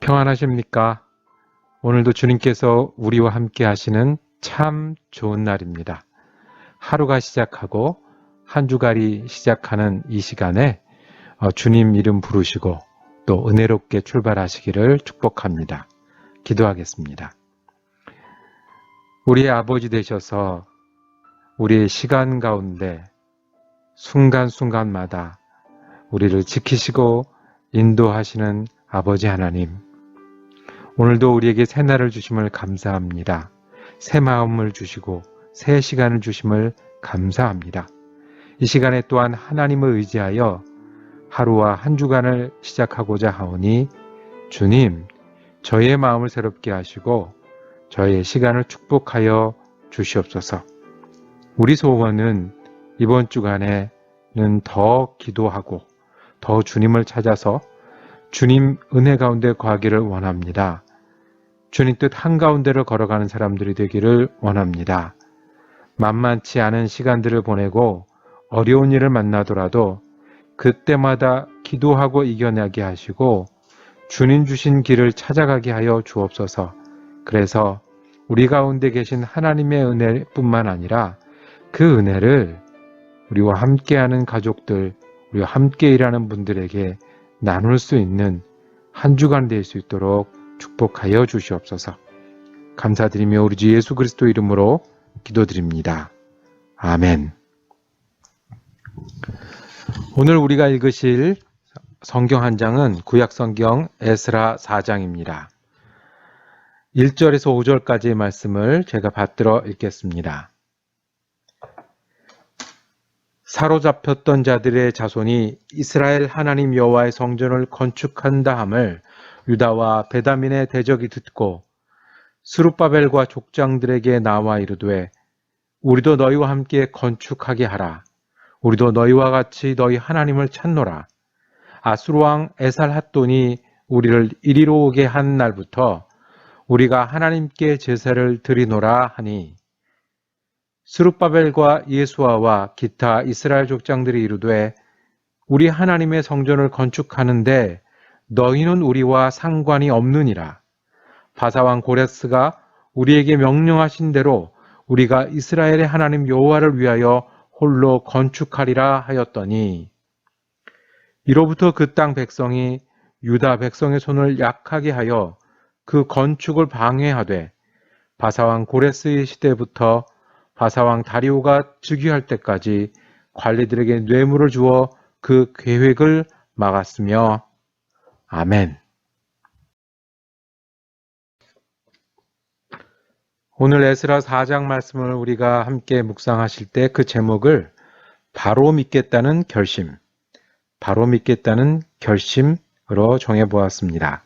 평안하십니까? 오늘도 주님께서 우리와 함께 하시는 참 좋은 날입니다. 하루가 시작하고 한 주간이 시작하는 이 시간에 주님 이름 부르시고 또 은혜롭게 출발하시기를 축복합니다. 기도하겠습니다. 우리의 아버지 되셔서 우리의 시간 가운데 순간순간마다 우리를 지키시고 인도하시는 아버지 하나님, 오늘도 우리에게 새 날을 주심을 감사합니다. 새 마음을 주시고 새 시간을 주심을 감사합니다. 이 시간에 또한 하나님을 의지하여 하루와 한 주간을 시작하고자 하오니 주님, 저의 마음을 새롭게 하시고 저의 시간을 축복하여 주시옵소서. 우리 소원은 이번 주간에는 더 기도하고 더 주님을 찾아서 주님 은혜 가운데 거하기를 원합니다. 주님 뜻 한가운데를 걸어가는 사람들이 되기를 원합니다. 만만치 않은 시간들을 보내고 어려운 일을 만나더라도 그때마다 기도하고 이겨내게 하시고 주님 주신 길을 찾아가게 하여 주옵소서. 그래서 우리 가운데 계신 하나님의 은혜뿐만 아니라 그 은혜를 우리와 함께하는 가족들, 우리와 함께 일하는 분들에게 나눌 수 있는 한 주간 될 수 있도록 축복하여 주시옵소서. 감사드리며 우리 주 예수 그리스도 이름으로 기도드립니다. 아멘. 오늘 우리가 읽으실 성경 한 장은 구약성경 에스라 4장입니다. 1절에서 5절까지의 말씀을 제가 받들어 읽겠습니다. 사로잡혔던 자들의 자손이 이스라엘 하나님 여호와의 성전을 건축한다 함을 유다와 베다민의 대적이 듣고 스룹바벨과 족장들에게 나와 이르되 우리도 너희와 함께 건축하게 하라. 우리도 너희와 같이 너희 하나님을 찾노라. 아수르 왕 에살핫돈이 우리를 이리로 오게 한 날부터 우리가 하나님께 제사를 드리노라 하니 스룹바벨과 예수아와 기타 이스라엘 족장들이 이르되 우리 하나님의 성전을 건축하는데 너희는 우리와 상관이 없느니라. 바사왕 고레스가 우리에게 명령하신 대로 우리가 이스라엘의 하나님 여호와를 위하여 홀로 건축하리라 하였더니 이로부터 그 땅 백성이 유다 백성의 손을 약하게 하여 그 건축을 방해하되 바사왕 고레스의 시대부터 바사왕 다리오가 즉위할 때까지 관리들에게 뇌물을 주어 그 계획을 막았으며 아멘. 오늘 에스라 4장 말씀을 우리가 함께 묵상하실 때 그 제목을 바로 믿겠다는 결심, 바로 믿겠다는 결심으로 정해보았습니다.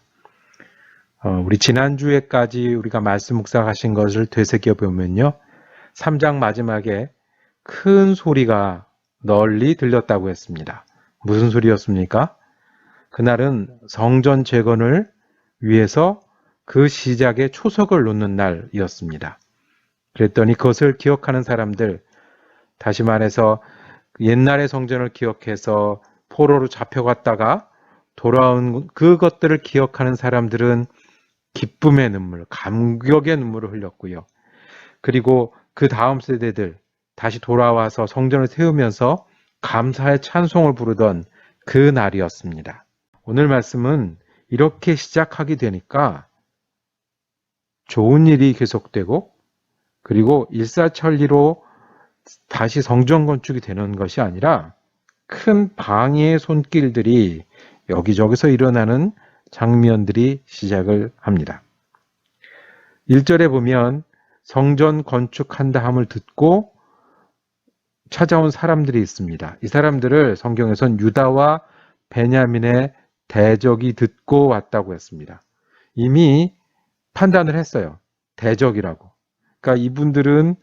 우리 지난주에까지 우리가 말씀 묵상하신 것을 되새겨보면요. 3장 마지막에 큰 소리가 널리 들렸다고 했습니다. 무슨 소리였습니까? 그날은 성전 재건을 위해서 그 시작에 초석을 놓는 날이었습니다. 그랬더니 그것을 기억하는 사람들, 다시 말해서 옛날의 성전을 기억해서 포로로 잡혀갔다가 돌아온 그것들을 기억하는 사람들은 기쁨의 눈물, 감격의 눈물을 흘렸고요. 그리고 그 다음 세대들 다시 돌아와서 성전을 세우면서 감사의 찬송을 부르던 그 날이었습니다. 오늘 말씀은 이렇게 시작하게 되니까 좋은 일이 계속되고 그리고 일사천리로 다시 성전 건축이 되는 것이 아니라 큰 방해의 손길들이 여기저기서 일어나는 장면들이 시작을 합니다. 1절에 보면 성전 건축한다 함을 듣고 찾아온 사람들이 있습니다. 이 사람들을 성경에선 유다와 베냐민의 대적이 듣고 왔다고 했습니다. 이미 판단을 했어요. 대적이라고. 그러니까 이분들은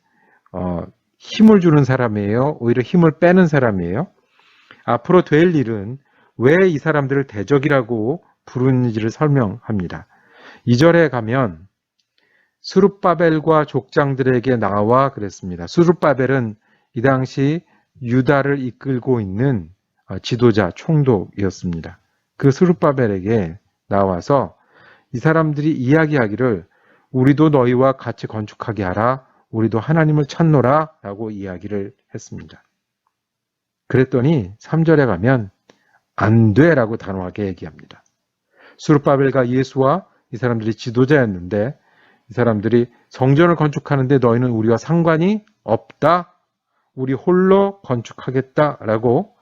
힘을 주는 사람이에요. 오히려 힘을 빼는 사람이에요. 앞으로 될 일은 왜 이 사람들을 대적이라고 부르는지를 설명합니다. 2절에 가면 스룹바벨과 족장들에게 나와 그랬습니다. 스룹바벨은 이 당시 유다를 이끌고 있는 지도자, 총독이었습니다. 그 스룹바벨에게 나와서 이 사람들이 이야기하기를 우리도 너희와 같이 건축하게 하라. 우리도 하나님을 찾노라 라고 이야기를 했습니다. 그랬더니 3절에 가면 안 돼라고 단호하게 얘기합니다. 수르바벨과 예수와 이 사람들이 지도자였는데 이 사람들이 성전을 건축하는데 너희는 우리와 상관이 없다. 우리 홀로 건축하겠다라고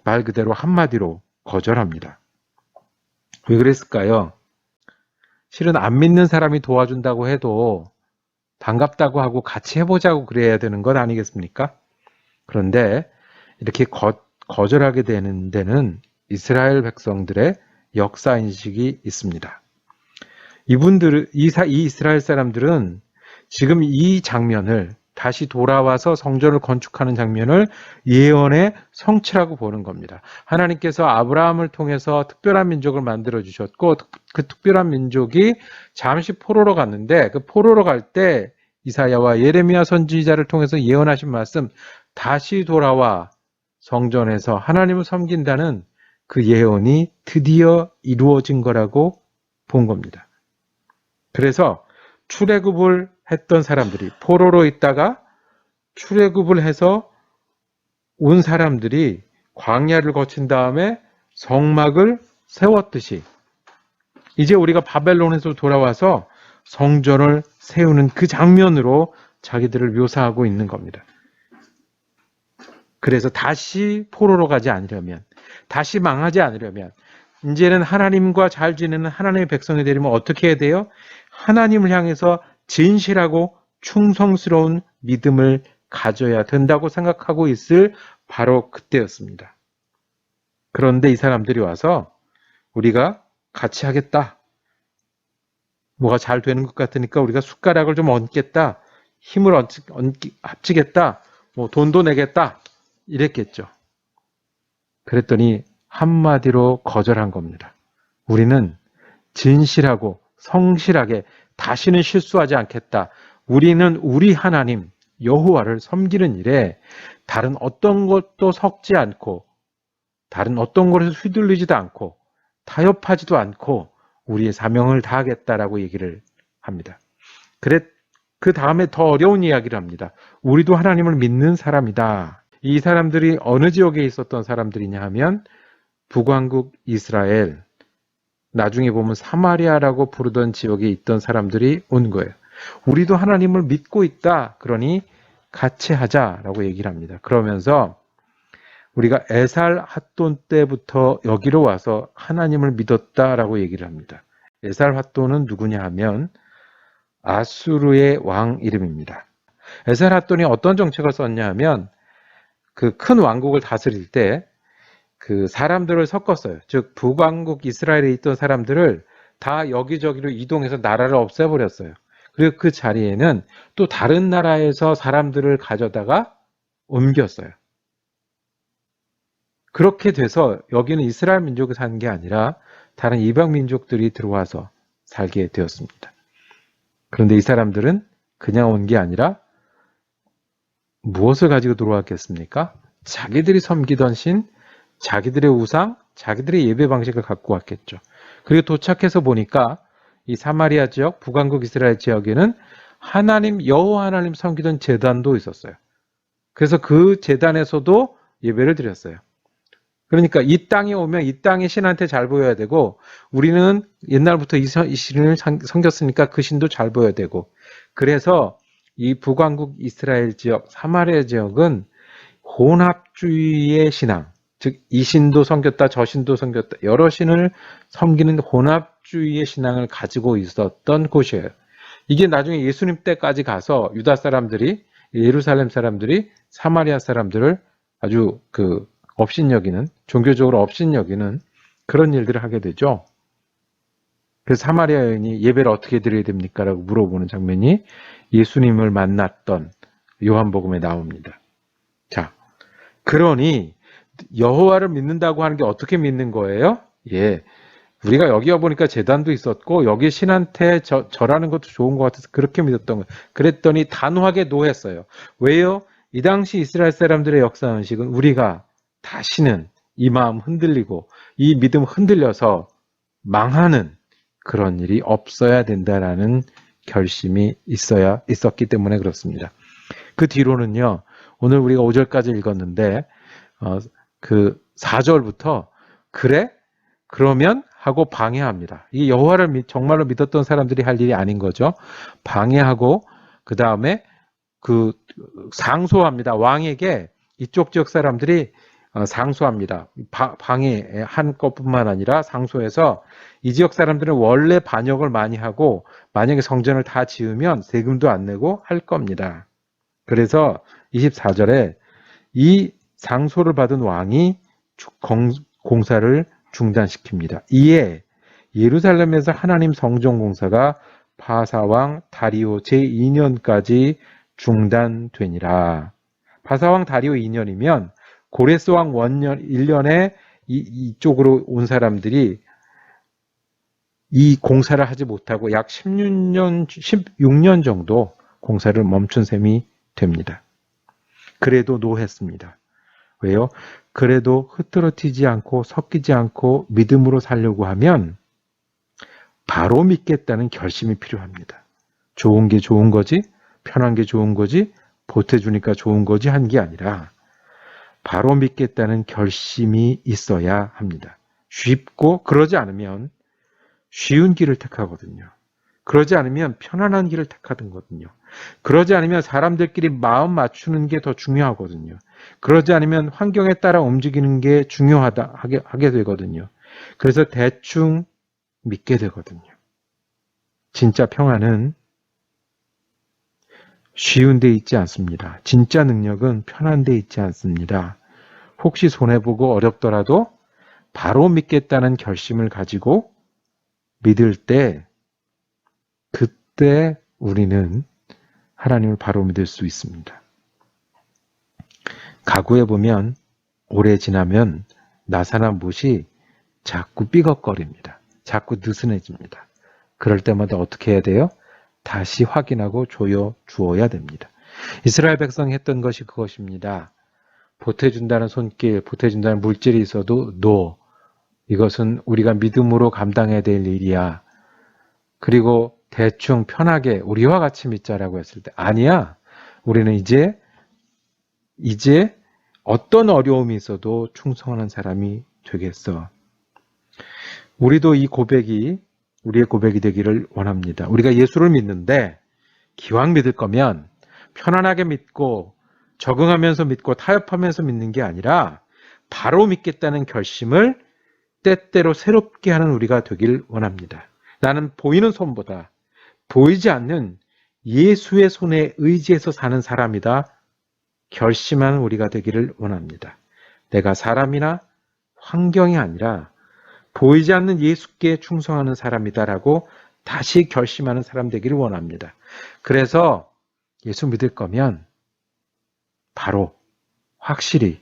말 그대로 한마디로 거절합니다. 왜 그랬을까요? 실은 안 믿는 사람이 도와준다고 해도 반갑다고 하고 같이 해보자고 그래야 되는 건 아니겠습니까? 그런데 이렇게 거절하게 되는 데는 이스라엘 백성들의 역사인식이 있습니다. 이 이스라엘 사람들은 지금 이 장면을 다시 돌아와서 성전을 건축하는 장면을 예언의 성취라고 보는 겁니다. 하나님께서 아브라함을 통해서 특별한 민족을 만들어 주셨고 그 특별한 민족이 잠시 포로로 갔는데 그 포로로 갈 때 이사야와 예레미야 선지자를 통해서 예언하신 말씀 다시 돌아와 성전에서 하나님을 섬긴다는 그 예언이 드디어 이루어진 거라고 본 겁니다. 그래서 출애굽을 했던 사람들이 포로로 있다가 출애굽을 해서 온 사람들이 광야를 거친 다음에 성막을 세웠듯이 이제 우리가 바벨론에서 돌아와서 성전을 세우는 그 장면으로 자기들을 묘사하고 있는 겁니다. 그래서 다시 포로로 가지 않으려면, 다시 망하지 않으려면, 이제는 하나님과 잘 지내는 하나님의 백성이 되려면 어떻게 해야 돼요? 하나님을 향해서 진실하고 충성스러운 믿음을 가져야 된다고 생각하고 있을 바로 그때였습니다. 그런데 이 사람들이 와서 우리가 같이 하겠다. 뭐가 잘 되는 것 같으니까 우리가 숟가락을 좀 얹겠다. 힘을 합치겠다. 뭐 돈도 내겠다. 이랬겠죠. 그랬더니 한마디로 거절한 겁니다. 우리는 진실하고 성실하게 다시는 실수하지 않겠다. 우리는 우리 하나님 여호와를 섬기는 일에 다른 어떤 것도 섞지 않고 다른 어떤 것에서 휘둘리지도 않고 타협하지도 않고 우리의 사명을 다하겠다라고 얘기를 합니다. 그 다음에 더 어려운 이야기를 합니다. 우리도 하나님을 믿는 사람이다. 이 사람들이 어느 지역에 있었던 사람들이냐 하면 북왕국 이스라엘, 나중에 보면 사마리아라고 부르던 지역에 있던 사람들이 온 거예요. 우리도 하나님을 믿고 있다. 그러니 같이 하자라고 얘기를 합니다. 그러면서 우리가 에살 핫돈 때부터 여기로 와서 하나님을 믿었다라고 얘기를 합니다. 에살 핫돈은 누구냐 하면 아수르의 왕 이름입니다. 에살 핫돈이 어떤 정책을 썼냐 하면 그 큰 왕국을 다스릴 때 그 사람들을 섞었어요. 즉 북왕국 이스라엘에 있던 사람들을 다 여기저기로 이동해서 나라를 없애버렸어요. 그리고 그 자리에는 또 다른 나라에서 사람들을 가져다가 옮겼어요. 그렇게 돼서 여기는 이스라엘 민족이 사는 게 아니라 다른 이방 민족들이 들어와서 살게 되었습니다. 그런데 이 사람들은 그냥 온 게 아니라 무엇을 가지고 들어왔겠습니까? 자기들이 섬기던 신, 자기들의 우상, 자기들의 예배 방식을 갖고 왔겠죠. 그리고 도착해서 보니까 이 사마리아 지역, 북왕국 이스라엘 지역에는 하나님, 여호와 하나님 섬기던 제단도 있었어요. 그래서 그 제단에서도 예배를 드렸어요. 그러니까 이 땅에 오면 이 땅의 신한테 잘 보여야 되고 우리는 옛날부터 이 신을 섬겼으니까 그 신도 잘 보여야 되고 그래서 이 북왕국 이스라엘 지역, 사마리아 지역은 혼합주의의 신앙, 즉 이 신도 섬겼다 저 신도 섬겼다 여러 신을 섬기는 혼합주의의 신앙을 가지고 있었던 곳이에요. 이게 나중에 예수님 때까지 가서 유다 사람들이 예루살렘 사람들이 사마리아 사람들을 아주 업신여기는 종교적으로 업신여기는 그런 일들을 하게 되죠. 그래서 사마리아 여인이 예배를 어떻게 드려야 됩니까? 라고 물어보는 장면이 예수님을 만났던 요한복음에 나옵니다. 자, 그러니 여호와를 믿는다고 하는 게 어떻게 믿는 거예요? 예, 우리가 여기 와보니까 제단도 있었고 여기 신한테 절하는 것도 좋은 것 같아서 그렇게 믿었던 거예요. 그랬더니 단호하게 노했어요. 왜요? 이 당시 이스라엘 사람들의 역사의식은 우리가 다시는 이 마음 흔들리고 이 믿음 흔들려서 망하는 그런 일이 없어야 된다라는 결심이 있었기 때문에 그렇습니다. 그 뒤로는요, 오늘 우리가 5절까지 읽었는데, 그 4절부터, 그래? 그러면? 하고 방해합니다. 이 여호와를 정말로 믿었던 사람들이 할 일이 아닌 거죠. 방해하고, 그 다음에 상소합니다. 왕에게 이쪽 지역 사람들이 상소합니다. 방해한 것뿐만 아니라 상소해서 이 지역 사람들은 원래 반역을 많이 하고 만약에 성전을 다 지으면 세금도 안 내고 할 겁니다. 그래서 24절에 이 상소를 받은 왕이 공사를 중단시킵니다. 이에 예루살렘에서 하나님 성전 공사가 바사왕 다리오 제2년까지 중단되니라. 바사왕 다리오 2년이면 고레스왕 원년 1년에 이쪽으로 온 사람들이 이 공사를 하지 못하고 약 16년 정도 공사를 멈춘 셈이 됩니다. 그래도 노했습니다. 왜요? 그래도 흐트러지지 않고 섞이지 않고 믿음으로 살려고 하면 바로 믿겠다는 결심이 필요합니다. 좋은 게 좋은 거지, 편한 게 좋은 거지, 보태주니까 좋은 거지 한 게 아니라 바로 믿겠다는 결심이 있어야 합니다. 쉽고 그러지 않으면 쉬운 길을 택하거든요. 그러지 않으면 편안한 길을 택하거든요. 그러지 않으면 사람들끼리 마음 맞추는 게 더 중요하거든요. 그러지 않으면 환경에 따라 움직이는 게 하게 되거든요. 그래서 대충 믿게 되거든요. 진짜 평안은 쉬운 데 있지 않습니다. 진짜 능력은 편한 데 있지 않습니다. 혹시 손해보고 어렵더라도 바로 믿겠다는 결심을 가지고 믿을 때 그때 우리는 하나님을 바로 믿을 수 있습니다. 가구에 보면 오래 지나면 나사나 못이 자꾸 삐걱거립니다. 자꾸 느슨해집니다. 그럴 때마다 어떻게 해야 돼요? 다시 확인하고 조여 주어야 됩니다. 이스라엘 백성이 했던 것이 그것입니다. 보태준다는 손길, 보태준다는 물질이 있어도 이것은 우리가 믿음으로 감당해야 될 일이야. 그리고 대충 편하게 우리와 같이 믿자라고 했을 때 아니야. 우리는 이제 어떤 어려움이 있어도 충성하는 사람이 되겠어. 우리도 이 고백이 우리의 고백이 되기를 원합니다. 우리가 예수를 믿는데 기왕 믿을 거면 편안하게 믿고 적응하면서 믿고 타협하면서 믿는 게 아니라 바로 믿겠다는 결심을 때때로 새롭게 하는 우리가 되길 원합니다. 나는 보이는 손보다 보이지 않는 예수의 손에 의지해서 사는 사람이다. 결심하는 우리가 되기를 원합니다. 내가 사람이나 환경이 아니라 보이지 않는 예수께 충성하는 사람이다라고 다시 결심하는 사람 되기를 원합니다. 그래서 예수 믿을 거면 바로 확실히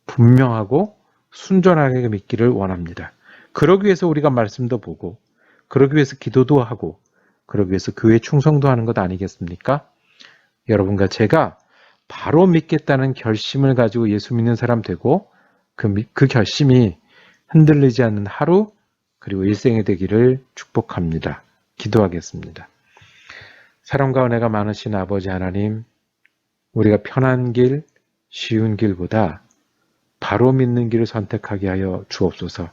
분명하고 순전하게 믿기를 원합니다. 그러기 위해서 우리가 말씀도 보고 그러기 위해서 기도도 하고 그러기 위해서 교회 충성도 하는 것 아니겠습니까? 여러분과 제가 바로 믿겠다는 결심을 가지고 예수 믿는 사람 되고 그 결심이 흔들리지 않는 하루 그리고 일생이 되기를 축복합니다. 기도하겠습니다. 사랑과 은혜가 많으신 아버지 하나님, 우리가 편한 길, 쉬운 길보다 바로 믿는 길을 선택하게 하여 주옵소서.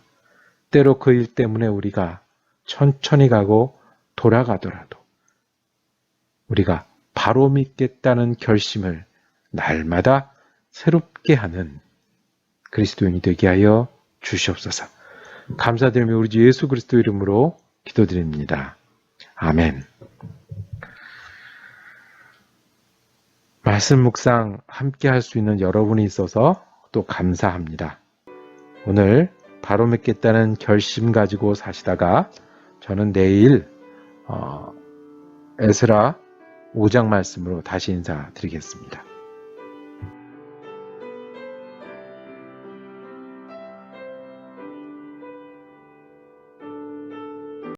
때로 그 일 때문에 우리가 천천히 가고 돌아가더라도 우리가 바로 믿겠다는 결심을 날마다 새롭게 하는 그리스도인이 되게 하여 주시옵소서. 감사드리며 우리 주 예수 그리스도 이름으로 기도드립니다. 아멘. 말씀 묵상 함께 할 수 있는 여러분이 있어서 또 감사합니다. 오늘 바로 믿겠다는 결심 가지고 사시다가 저는 내일 에스라 5장 말씀으로 다시 인사드리겠습니다.